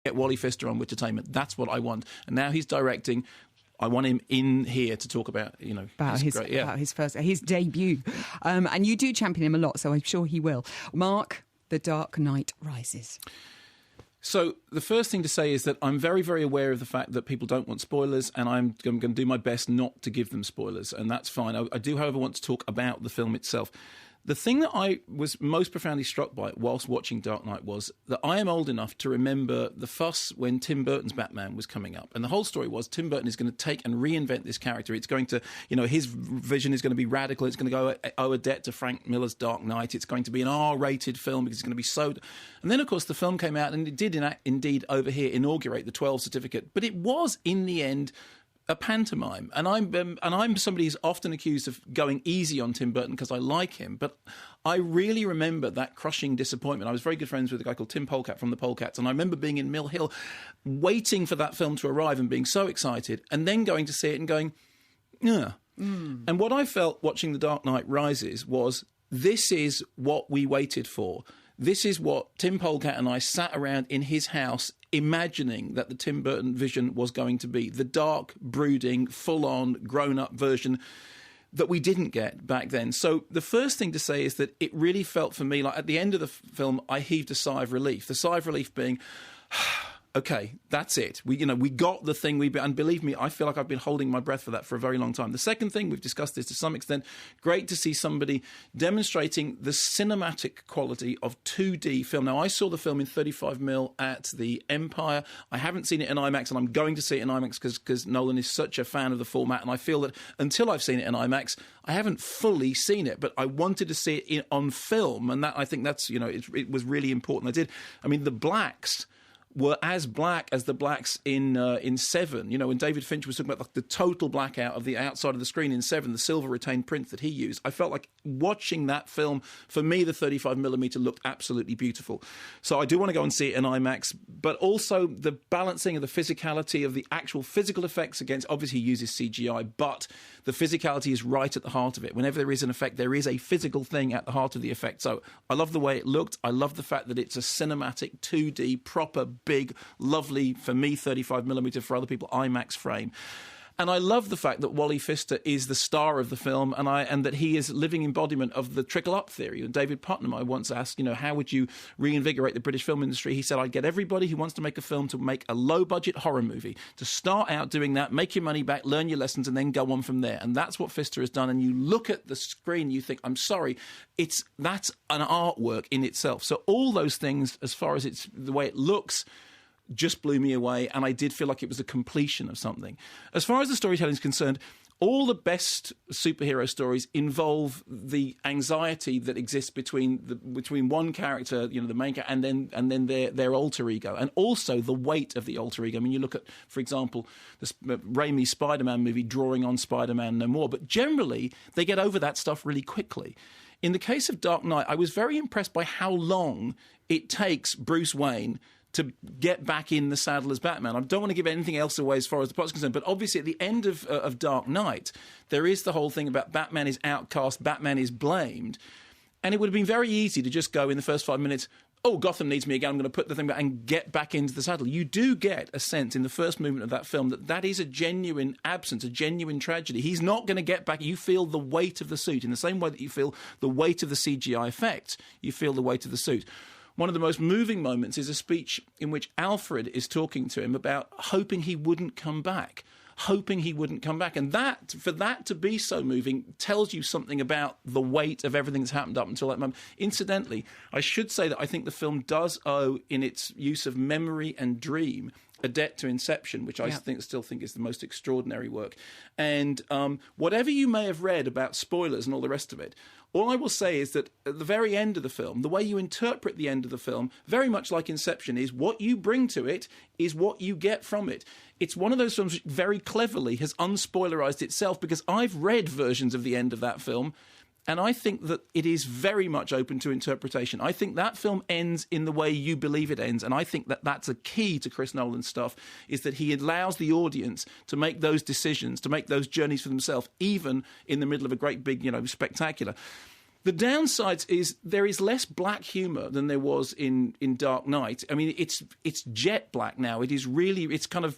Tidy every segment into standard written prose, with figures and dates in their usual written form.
get Wally Pfister on with Entertainment. That's what I want. And now he's directing. I want him in here to talk about, about his debut. And you do champion him a lot, so I'm sure he will. Mark, The Dark Knight Rises. So the first thing to say is that I'm very, very aware of the fact that people don't want spoilers, and I'm going to do my best not to give them spoilers, and that's fine. I do, however, want to talk about the film itself. The thing that I was most profoundly struck by whilst watching Dark Knight was that I am old enough to remember the fuss when Tim Burton's Batman was coming up. And the whole story was Tim Burton is going to take and reinvent this character. It's going to, his vision is going to be radical. It's going to owe a debt to Frank Miller's Dark Knight. It's going to be an R-rated film because it's going to be so... And then, of course, the film came out and it did indeed over here inaugurate the 12 certificate. But it was, in the end, a pantomime, and I'm somebody who's often accused of going easy on Tim Burton because I like him, but I really remember that crushing disappointment. I was very good friends with a guy called Tim Polecat from the Polecats, and I remember being in Mill Hill, waiting for that film to arrive and being so excited, and then going to see it and going, yeah. And what I felt watching The Dark Knight Rises was, this is what we waited for. This is what Tim Polecat and I sat around in his house imagining that the Tim Burton vision was going to be. The dark, brooding, full-on, grown-up version that we didn't get back then. So the first thing to say is that it really felt for me like at the end of the film, I heaved a sigh of relief. The sigh of relief being... okay, that's it. We got the thing and believe me, I feel like I've been holding my breath for that for a very long time. The second thing, we've discussed this to some extent, great to see somebody demonstrating the cinematic quality of 2D film. Now, I saw the film in 35mm at the Empire. I haven't seen it in IMAX, and I'm going to see it in IMAX because Nolan is such a fan of the format, and I feel that until I've seen it in IMAX, I haven't fully seen it, but I wanted to see it on film, and that I think that's, it was really important. The blacks were as black as the blacks in Seven. When David Fincher was talking about the total blackout of the outside of the screen in Seven, the silver retained print that he used, I felt like watching that film, for me, the 35mm looked absolutely beautiful. So I do want to go and see it in IMAX, but also the balancing of the physicality of the actual physical effects against, obviously he uses CGI, but the physicality is right at the heart of it. Whenever there is an effect, there is a physical thing at the heart of the effect. So I love the way it looked. I love the fact that it's a cinematic, 2D, proper, big, lovely, for me, 35mm, for other people, IMAX frame. And I love the fact that Wally Pfister is the star of the film, and that he is living embodiment of the trickle-up theory. And David Putnam, I once asked, how would you reinvigorate the British film industry? He said, I'd get everybody who wants to make a film to make a low-budget horror movie, to start out doing that, make your money back, learn your lessons, and then go on from there. And that's what Pfister has done. And you look at the screen, you think, I'm sorry, that's an artwork in itself. So all those things, as far as it's the way it looks, just blew me away, and I did feel like it was a completion of something. As far as the storytelling is concerned, all the best superhero stories involve the anxiety that exists between one character, the main character, and then their alter ego, and also the weight of the alter ego. You look at, for example, the Raimi Spider-Man movie drawing on Spider-Man No More, but generally they get over that stuff really quickly. In the case of Dark Knight, I was very impressed by how long it takes Bruce Wayne to get back in the saddle as Batman. I don't want to give anything else away as far as the plot's concerned, but obviously at the end of Dark Knight, there is the whole thing about Batman is outcast, Batman is blamed, and it would have been very easy to just go in the first 5 minutes, oh, Gotham needs me again, I'm going to put the thing back and get back into the saddle. You do get a sense in the first movement of that film that is a genuine absence, a genuine tragedy. He's not going to get back. You feel the weight of the suit in the same way that you feel the weight of the CGI effect. You feel the weight of the suit. One of the most moving moments is a speech in which Alfred is talking to him about hoping he wouldn't come back. And for that to be so moving tells you something about the weight of everything that's happened up until that moment. Incidentally, I should say that I think the film does owe, in its use of memory and dream, a debt to Inception, which I still think is the most extraordinary work. And whatever you may have read about spoilers and all the rest of it, all I will say is that at the very end of the film, the way you interpret the end of the film, very much like Inception, is what you bring to it is what you get from it. It's one of those films which very cleverly has unspoilerized itself, because I've read versions of the end of that film, and I think that it is very much open to interpretation. I think that film ends in the way you believe it ends, and I think that that's a key to Chris Nolan's stuff, is that he allows the audience to make those decisions, to make those journeys for themselves, even in the middle of a great big, spectacular. The downsides is there is less black humour than there was in Dark Knight. I mean, it's jet black now. It is really, it's kind of,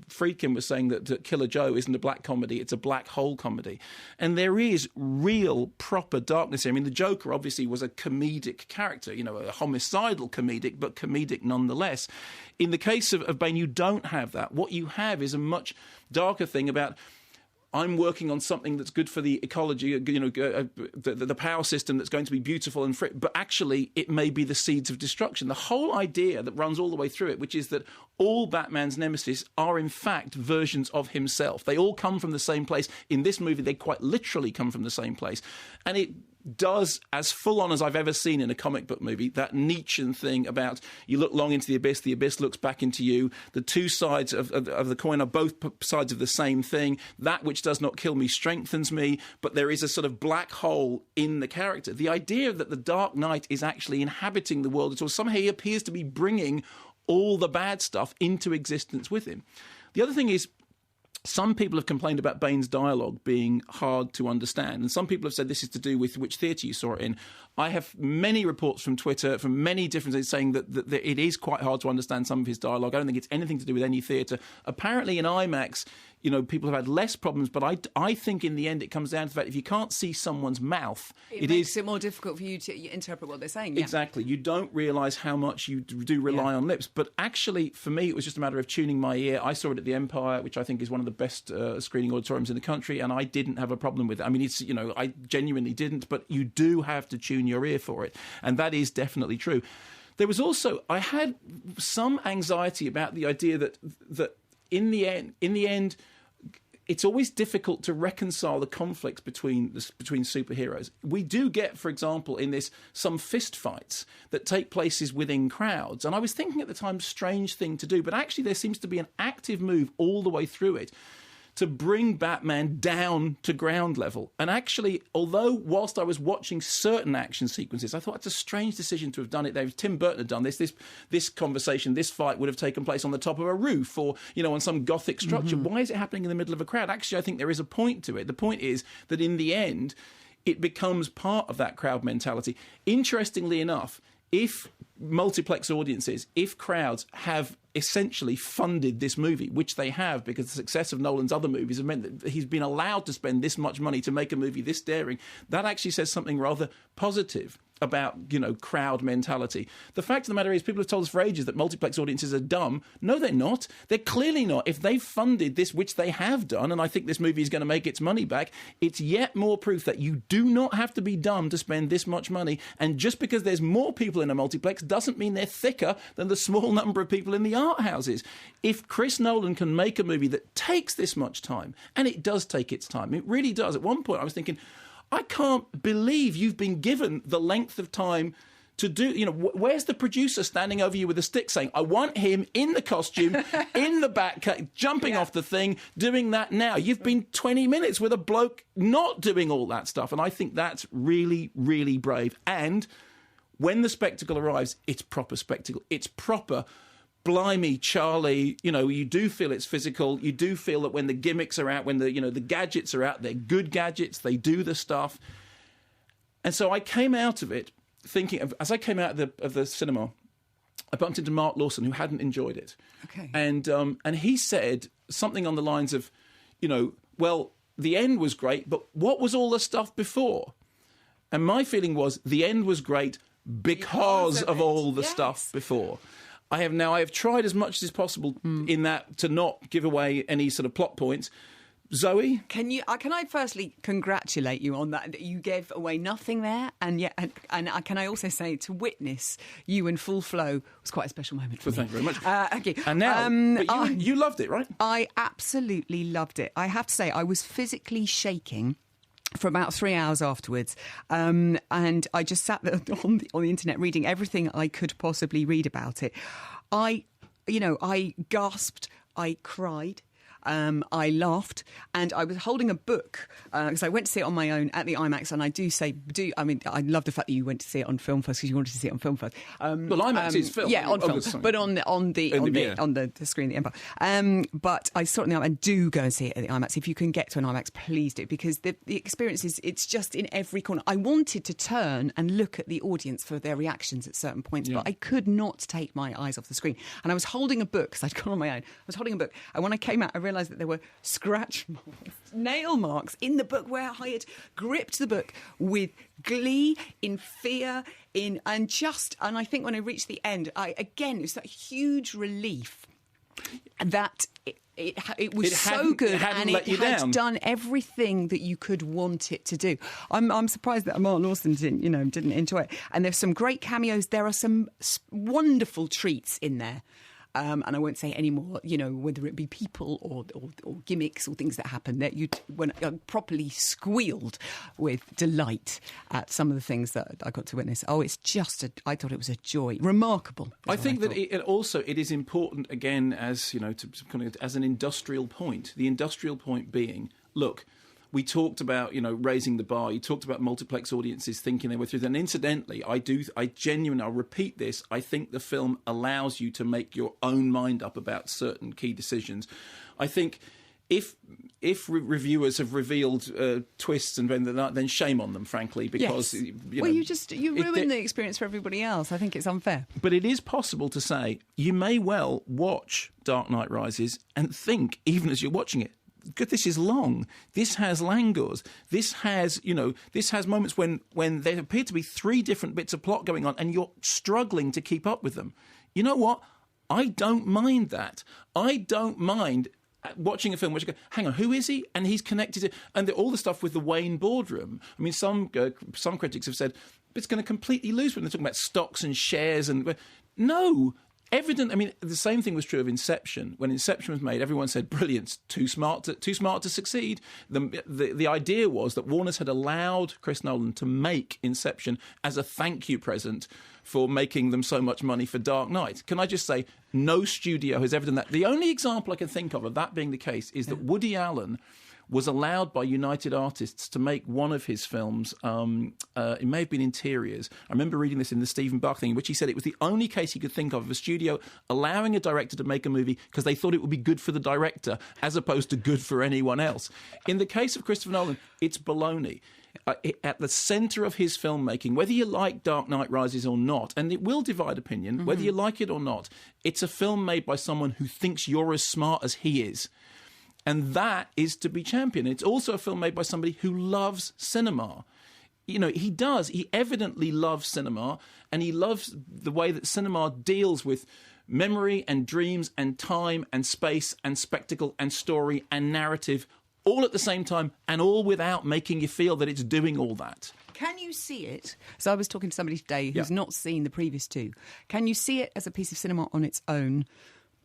Friedkin was saying that Killer Joe isn't a black comedy, it's a black hole comedy. And there is real, proper darkness here. I mean, the Joker obviously was a comedic character, a homicidal comedic, but comedic nonetheless. In the case of Bane, you don't have that. What you have is a much darker thing about... I'm working on something that's good for the ecology, the power system that's going to be beautiful and free, but actually it may be the seeds of destruction. The whole idea that runs all the way through it, which is that all Batman's nemesis are in fact versions of himself. They all come from the same place. In this movie, they quite literally come from the same place. And it does, as full on as I've ever seen in a comic book movie, that Nietzschean thing about you look long into the abyss looks back into you. The two sides of the coin are both sides of the same thing. That which does not kill me strengthens me, but there is a sort of black hole in the character. The idea that the Dark Knight is actually inhabiting the world at all, somehow he appears to be bringing all the bad stuff into existence with him. The other thing is, some people have complained about Bane's dialogue being hard to understand, and some people have said this is to do with which theatre you saw it in. I have many reports from Twitter, from many different things, saying that it is quite hard to understand some of his dialogue. I don't think it's anything to do with any theatre. Apparently in IMAX, people have had less problems, but I think in the end it comes down to the fact if you can't see someone's mouth... It makes it more difficult for you to interpret what they're saying. Yeah. Exactly. You don't realise how much you do rely on lips. But actually, for me, it was just a matter of tuning my ear. I saw it at the Empire, which I think is one of the best screening auditoriums in the country, and I didn't have a problem with it. I mean, I genuinely didn't, but you do have to tune your ear for it, and that is definitely true. There was also, I had some anxiety about the idea that in the end, it's always difficult to reconcile the conflicts between superheroes. We do get, for example, in this, some fist fights that take places within crowds. And I was thinking at the time, strange thing to do, but actually there seems to be an active move all the way through it to bring Batman down to ground level. And actually, although whilst I was watching certain action sequences, I thought it's a strange decision to have done it there. If Tim Burton had done this conversation, this fight would have taken place on the top of a roof or, on some Gothic structure. Mm-hmm. Why is it happening in the middle of a crowd? Actually, I think there is a point to it. The point is that in the end, it becomes part of that crowd mentality. Interestingly enough, if multiplex audiences, if crowds have essentially funded this movie, which they have because the success of Nolan's other movies have meant that he's been allowed to spend this much money to make a movie this daring, that actually says something rather positive about, crowd mentality. The fact of the matter is, people have told us for ages that multiplex audiences are dumb. No, they're not. They're clearly not. If they've funded this, which they have done, and I think this movie is going to make its money back, it's yet more proof that you do not have to be dumb to spend this much money. And just because there's more people in a multiplex doesn't mean they're thicker than the small number of people in the art houses. If Chris Nolan can make a movie that takes this much time, and it does take its time, it really does. At one point I was thinking, I can't believe you've been given the length of time to do, where's the producer standing over you with a stick saying, I want him in the costume, in the Batcave, jumping off the thing, doing that now. You've been 20 minutes with a bloke not doing all that stuff. And I think that's really, really brave. And when the spectacle arrives, it's proper spectacle. It's proper. Blimey, Charlie, you do feel it's physical. You do feel that when the gimmicks are out, when the gadgets are out, they're good gadgets. They do the stuff. And so I came out of it thinking, as I came out of the cinema, I bumped into Mark Lawson, who hadn't enjoyed it. Okay. And he said something on the lines of, well, the end was great, but what was all the stuff before? And my feeling was the end was great because of all the stuff before. I have tried as much as possible in that to not give away any sort of plot points. Zoe? Can I firstly congratulate you on that you gave away nothing there, and can I also say to witness you in full flow was quite a special moment for me. Thank you very much. Okay. And now, but you loved it, right? I absolutely loved it. I have to say I was physically shaking for about 3 hours afterwards, and I just sat there on the internet reading everything I could possibly read about it. I gasped, I cried. I laughed, and I was holding a book because I went to see it on my own at the IMAX. And I I love the fact that you went to see it on film first because you wanted to see it on film first. Well, IMAX is film, yeah, on film, but on the screen, the Empire. But I saw it in the IMAX, and do go and see it at the IMAX if you can get to an IMAX. Please do, because the experience it's just in every corner. I wanted to turn and look at the audience for their reactions at certain points, but I could not take my eyes off the screen. And I was holding a book because I'd gone on my own. I was holding a book, and when I came out, I realised that there were scratch marks, nail marks in the book where I had gripped the book with glee, in fear, and I think when I reached the end, it was that huge relief that it was so good, and it had done everything that you could want it to do. I'm surprised that Mark Lawson didn't enjoy it. And there's some great cameos. There are some wonderful treats in there. And I won't say any more, whether it be people or gimmicks or things that happen, that when I properly squealed with delight at some of the things that I got to witness. Oh, I thought it was a joy. Remarkable. I think that it is important, again, as, as an industrial point. The industrial point being, look, we talked about, raising the bar. You talked about multiplex audiences thinking they were through. And incidentally, I'll repeat this, I think the film allows you to make your own mind up about certain key decisions. I think if reviewers have revealed twists and then shame on them, frankly, because... Yes. You ruin the experience for everybody else. I think it's unfair. But it is possible to say, you may well watch Dark Knight Rises and think, even as you're watching it, good, this is long. This has languors. This has moments when there appear to be three different bits of plot going on and you're struggling to keep up with them. You know what? I don't mind that. I don't mind watching a film which I go, hang on, who is he? And he's connected to... And all the stuff with the Wayne boardroom. I mean, some critics have said, it's going to completely lose when they're talking about stocks and shares and... No! Evident. I mean, the same thing was true of Inception. When Inception was made, everyone said, "Brilliant, too smart to succeed." The idea was that Warner's had allowed Chris Nolan to make Inception as a thank you present for making them so much money for Dark Knight. Can I just say, no studio has ever done that. The only example I can think of that being the case is that Woody Allen was allowed by United Artists to make one of his films. It may have been Interiors. I remember reading this in the Stephen Buck thing, in which he said it was the only case he could think of a studio allowing a director to make a movie because they thought it would be good for the director as opposed to good for anyone else. In the case of Christopher Nolan, it's baloney. At the centre of his filmmaking, whether you like Dark Knight Rises or not, and it will divide opinion, whether you like it or not, it's a film made by someone who thinks you're as smart as he is. And that is to be championed. It's also a film made by somebody who loves cinema. He does. He evidently loves cinema, and he loves the way that cinema deals with memory and dreams and time and space and spectacle and story and narrative all at the same time, and all without making you feel that it's doing all that. Can you see it? So I was talking to somebody today who's not seen the previous two. Can you see it as a piece of cinema on its own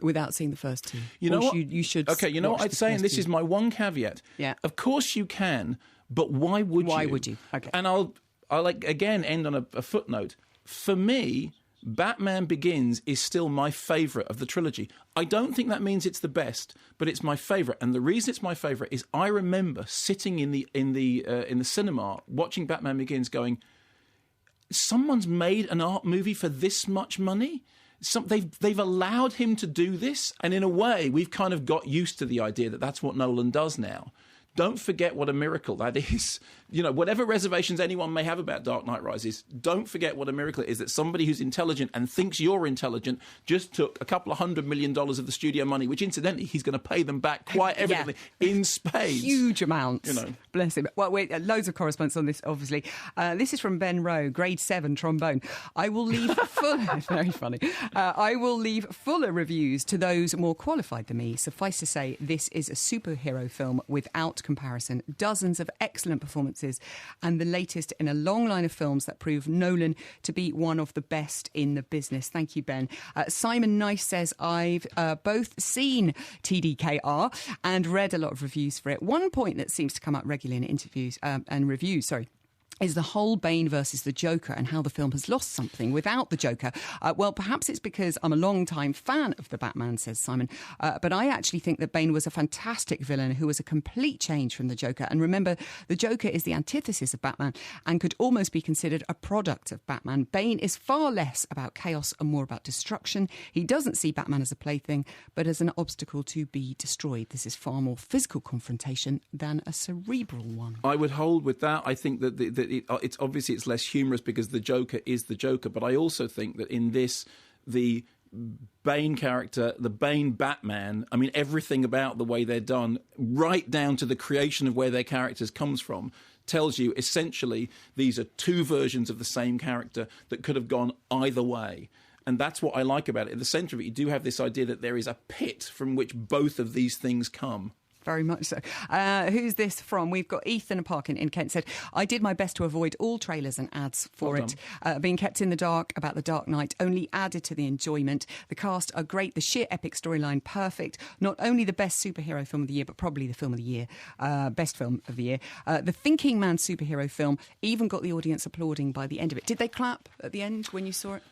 without seeing the first two? You know what? You should. Okay, you know what I'd say, and this is my one caveat. Yeah. Of course you can, but why would you? Why would you? Okay. And I'll again end on a footnote. For me, Batman Begins is still my favourite of the trilogy. I don't think that means it's the best, but it's my favourite. And the reason it's my favourite is I remember sitting in the cinema watching Batman Begins, going, "Someone's made an art movie for this much money." They've allowed him to do this, and in a way, we've kind of got used to the idea that that's what Nolan does now. Don't forget what a miracle that is. Whatever reservations anyone may have about Dark Knight Rises, don't forget what a miracle it is that somebody who's intelligent and thinks you're intelligent just took a couple of $100 million of the studio money, which incidentally he's going to pay them back quite evidently in spades. Huge amounts. Bless him. Well, loads of correspondence on this, obviously. This is from Ben Rowe, grade 7 trombone. I will leave very funny. I will leave fuller reviews to those more qualified than me. Suffice to say, this is a superhero film without comparison, dozens of excellent performances, and the latest in a long line of films that prove Nolan to be one of the best in the business. Thank you, Ben. Simon Nice says, I've both seen TDKR and read a lot of reviews for it. One point that seems to come up regularly in interviews and reviews, is the whole Bane versus the Joker and how the film has lost something without the Joker. Well, perhaps it's because I'm a long-time fan of the Batman, says Simon, but I actually think that Bane was a fantastic villain who was a complete change from the Joker. And remember, the Joker is the antithesis of Batman and could almost be considered a product of Batman. Bane is far less about chaos and more about destruction. He doesn't see Batman as a plaything, but as an obstacle to be destroyed. This is far more physical confrontation than a cerebral one. I would hold with that. I think that it's obviously it's less humorous because the Joker is the Joker, but I also think that in this, the Bane character, the Bane Batman, I mean, everything about the way they're done, right down to the creation of where their characters comes from, tells you essentially these are two versions of the same character that could have gone either way. And that's what I like about it. At the centre of it, you do have this idea that there is a pit from which both of these things come. Very much so. Who's this from? We've got Ethan Parkin in Kent said, I did my best to avoid all trailers and ads for it. Being kept in the dark about The Dark Knight only added to the enjoyment. The cast are great, the sheer epic storyline perfect. Not only the best superhero film of the year, but probably the film of the year, best film of the year. The Thinking Man superhero film even got the audience applauding by the end of it. Did they clap at the end when you saw it?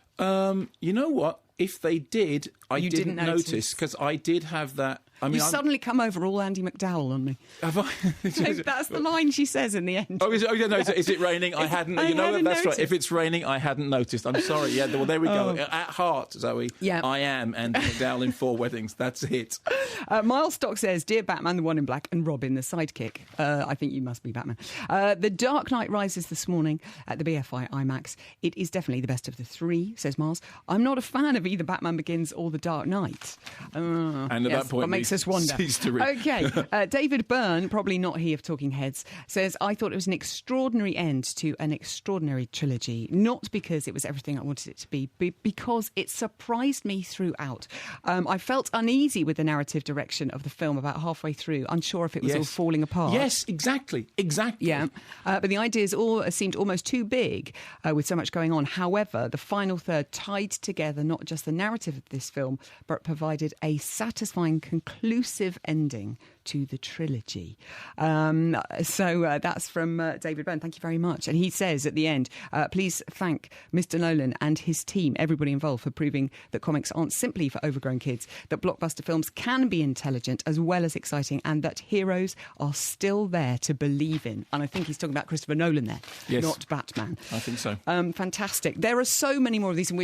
You know what? If they did, I didn't notice because I did have that. I mean, you suddenly come over all Andy McDowell on me. Have I? That's the line she says in the end. Oh, is it raining? I hadn't. That's noticed. Right. If it's raining, I hadn't noticed. I'm sorry. Yeah, well, there we go. At heart, Zoe, I am Andy McDowell in 4 Weddings. That's it. Miles Stock says, Dear Batman, the one in black, and Robin, the sidekick. I think you must be Batman. The Dark Knight Rises this morning at the BFI IMAX. It is definitely the best of the 3, says Miles. I'm not a fan of either Batman Begins or The Dark Knight. And at that point, what makes us wonder. Okay, David Byrne, probably not he of Talking Heads, says, I thought it was an extraordinary end to an extraordinary trilogy, not because it was everything I wanted it to be, but because it surprised me throughout. I felt uneasy with the narrative direction of the film about halfway through, unsure if it was all falling apart. Yes, exactly. Yeah, but the ideas all seemed almost too big with so much going on. However, the final third tied together not just the narrative of this film, but provided a satisfying, conclusive ending to the trilogy. So that's from David Byrne. Thank you very much. And he says at the end, please thank Mr. Nolan and his team, everybody involved, for proving that comics aren't simply for overgrown kids, that blockbuster films can be intelligent as well as exciting, and that heroes are still there to believe in. And I think he's talking about Christopher Nolan there, not Batman. I think so. Fantastic. There are so many more of these, and